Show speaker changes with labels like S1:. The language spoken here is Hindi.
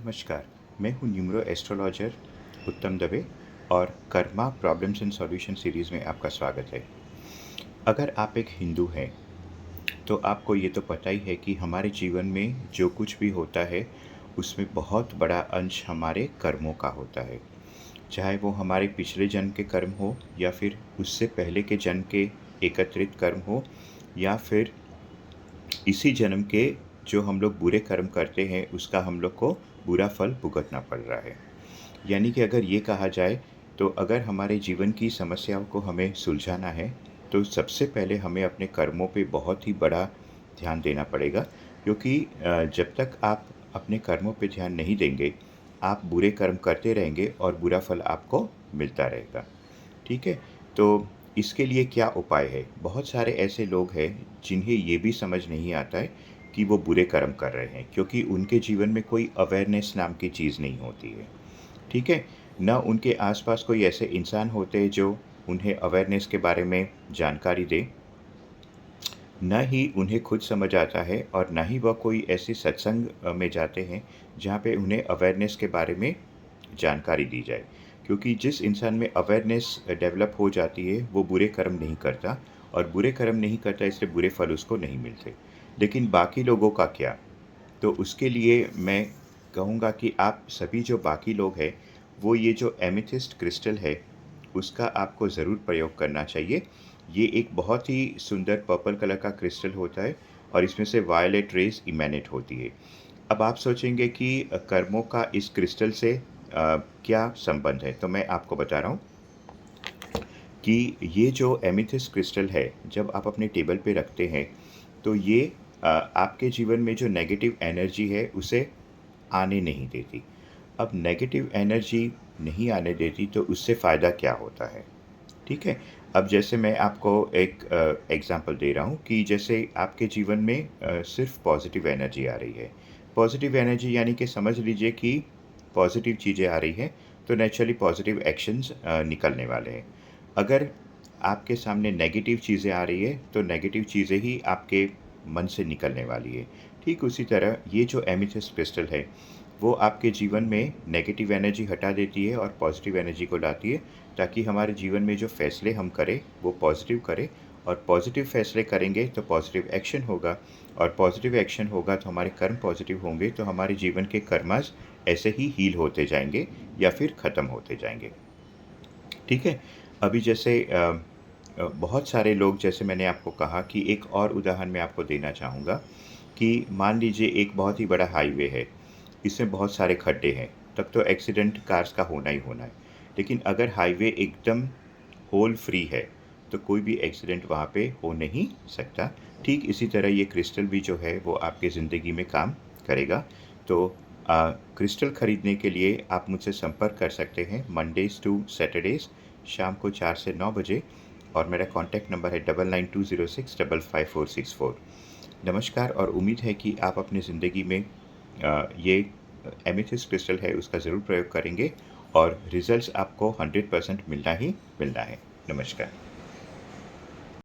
S1: नमस्कार, मैं हूँ न्यूमरो एस्ट्रोलॉजर उत्तम दवे और Karma problems and solution series में आपका स्वागत है। अगर आप एक हिंदू हैं, तो आपको ये तो पता ही है कि हमारे जीवन में जो कुछ भी होता है, उसमें बहुत बड़ा अंश हमारे कर्मों का होता है। चाहे वो हमारे पिछले जन्म के कर्म हो या फिर उससे पहले के जन्म के एकत्रित कर्म हो या फिर इसी जन्म के जो हम लोग बुरे कर्म करते हैं, उसका हम लोग को बुरा फल भुगतना पड़ रहा है। यानी कि अगर ये कहा जाए, तो अगर हमारे जीवन की समस्याओं को हमें सुलझाना है, तो सबसे पहले हमें अपने कर्मों पे बहुत ही बड़ा ध्यान देना पड़ेगा, क्योंकि जब तक आप अपने कर्मों पे ध्यान नहीं देंगे, आप बुरे कर्म करते रहेंगे और बुरा फल आपको मिलता रहेगा। ठीक है? तो इसके लिए क्या उपाय है? बहुत सारे ऐसे लोग हैं जिन्हें ये भी समझ नहीं आता है कि वो बुरे कर्म कर रहे हैं, क्योंकि उनके जीवन में कोई अवेयरनेस नाम की चीज़ नहीं होती है। ठीक है? ना उनके आस-पास कोई ऐसे इंसान होते हैं जो उन्हें अवेयरनेस के बारे में जानकारी दें, ना ही उन्हें खुद समझ आता है और ना ही वह कोई ऐसे सत्संग में जाते हैं, जहाँ पे उन्हें अवेयरनेस के बारे में जानकारी दी जाए। क्योंकि जिस इंसान में अवेयरनेस डेवलप हो जाती है, वो बुरे कर्म नहीं करता और बुरे कर्म नहीं करता, इसलिए बुरे फल उसको नहीं मिलते। लेकिन बाकी लोगों का क्या? तो उसके लिए मैं कहूँगा कि आप सभी जो बाकी लोग हैं, वो ये जो एमेथिस्ट क्रिस्टल है, उसका आपको ज़रूर प्रयोग करना चाहिए। ये एक बहुत ही सुंदर पर्पल कलर का क्रिस्टल होता है और इसमें से वायलेट रेज़ इमैनेट होती है। अब आप सोचेंगे कि कर्मों का इस क्रिस्टल से क्या संबंध है? तो मैं आपको बता रहा हूँ कि ये जो एमेथिस्ट क्रिस्टल है, जब आप अपने टेबल पे रखते हैं, तो ये आपके जीवन में जो नेगेटिव एनर्जी है, उसे आने नहीं देती। अब नेगेटिव एनर्जी नहीं आने देती, तो उससे फ़ायदा क्या होता है? ठीक है? अब जैसे मैं आपको एक एग्ज़ाम्पल दे रहा हूँ कि जैसे आपके जीवन में सिर्फ़ पॉज़िटिव एनर्जी आ रही है। पॉज़िटिव एनर्जी यानी कि समझ लीजिए कि पॉज़िटिव चीज़ें आ रही हैं, तो नेचुरली पॉज़िटिव एक्शंस निकलने वाले हैं। अगर आपके सामने नेगेटिव चीज़ें आ रही है, तो नेगेटिव चीज़ें ही आपके मन से निकलने वाली है। ठीक उसी तरह ये जो एमेथिस्ट क्रिस्टल है, वो आपके जीवन में नेगेटिव एनर्जी हटा देती है और पॉज़िटिव एनर्जी को लाती है, ताकि हमारे जीवन में जो फ़ैसले हम करें, वो पॉज़िटिव करें और पॉज़िटिव फ़ैसले करेंगे तो पॉज़िटिव एक्शन होगा और पॉज़िटिव एक्शन होगा तो हमारे कर्म पॉज़िटिव होंगे, तो हमारे जीवन के कर्मस ऐसे ही हील होते जाएँगे या फिर ख़त्म होते जाएँगे। ठीक है? अभी जैसे बहुत सारे लोग, जैसे मैंने आपको कहा कि एक और उदाहरण मैं आपको देना चाहूँगा कि मान लीजिए एक बहुत ही बड़ा हाईवे है, इसमें बहुत सारे खड्डे हैं, तब तो एक्सीडेंट कार्स का होना ही होना है। लेकिन अगर हाईवे एकदम होल फ्री है, तो कोई भी एक्सीडेंट वहाँ पे हो नहीं सकता। ठीक इसी तरह ये क्रिस्टल भी जो है, वो आपकी ज़िंदगी में काम करेगा। तो क्रिस्टल खरीदने के लिए आप मुझसे संपर्क कर सकते हैं मंडेज़ टू सैटरडेज़ शाम को 4 से 9 बजे और मेरा कॉन्टैक्ट नंबर है 9920655464। नमस्कार और उम्मीद है कि आप अपनी ज़िंदगी में ये एमेथिस्ट क्रिस्टल है, उसका ज़रूर प्रयोग करेंगे और रिज़ल्ट्स आपको 100% मिलना ही मिलना है। नमस्कार।